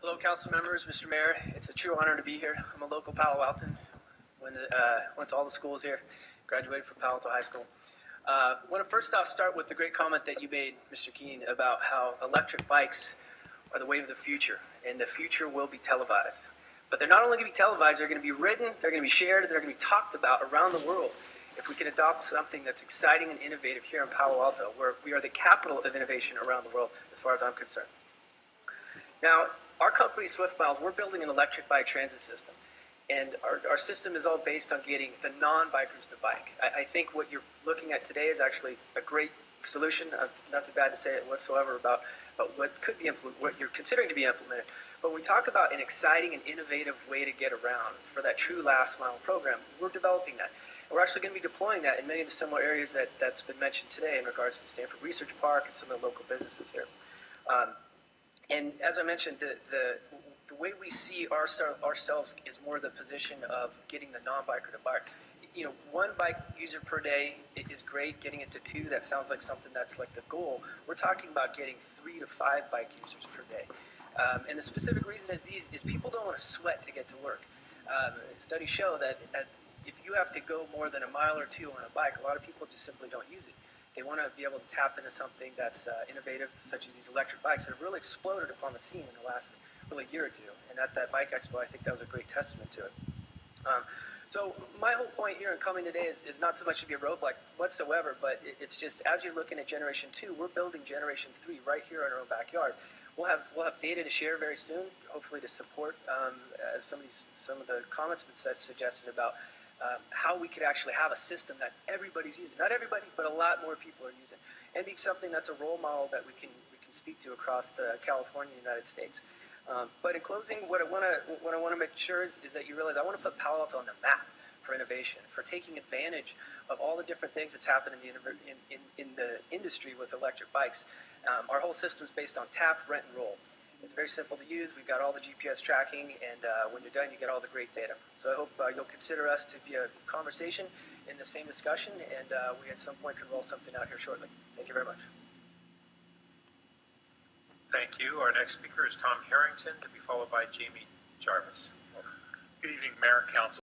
Hello, council members, Mr. Mayor. It's a true honor to be here. I'm a local Palo Alton. Went to all the schools here. Graduated from Palo Alto High School. I want to first off start with the great comment that you made, Mr. Keene, about how electric bikes are the wave of the future, and the future will be televised. But they're not only going to be televised, they're going to be ridden, they're going to be shared, they're going to be talked about around the world. If we can adopt something that's exciting and innovative here in Palo Alto, where we are the capital of innovation around the world, as far as I'm concerned. Now, our company, Swiftmiles, we're building an electric bike transit system. And our system is all based on getting the non-bikers to bike. I think what you're looking at today is actually a great solution. Nothing bad to say it whatsoever about what could be what you're considering to be implemented. But when we talk about an exciting and innovative way to get around for that true last mile program, we're developing that. And we're actually going to be deploying that in many of the similar areas that's been mentioned today in regards to Stanford Research Park and some of the local businesses here. And as I mentioned, the way we see ourselves is more the position of getting the non-biker to bike. You know, one bike user per day is great. Getting it to 2, that sounds like something that's like the goal. We're talking about getting 3 to 5 bike users per day. And the specific reason is people don't want to sweat to get to work. Studies show that if you have to go more than a mile or 2 on a bike, a lot of people just simply don't use it. They want to be able to tap into something that's innovative, such as these electric bikes that have really exploded upon the scene in the last really year or two. And at that Bike Expo, I think that was a great testament to it. So my whole point here in coming today is not so much to be a roadblock whatsoever, but it's just as you're looking at Generation 2, we're building Generation 3 right here in our own backyard. We'll have data to share very soon, hopefully to support as some of the comments have been suggested about how we could actually have a system that everybody's using. Not everybody, but a lot more people are using. And be something that's a role model that we can speak to across the California and United States. But in closing, what I want to make sure is that you realize I want to put Palo Alto on the map for innovation, for taking advantage of all the different things that's happened in the industry with electric bikes. Our whole system is based on tap, rent, and roll. It's very simple to use. We've got all the GPS tracking, and when you're done, you get all the great data. So I hope you'll consider us to be a conversation in the same discussion, and we at some point can roll something out here shortly. Thank you very much. Thank you. Our next speaker is Tom Harrington, to be followed by Jamie Jarvis. Good evening, Mayor, Council.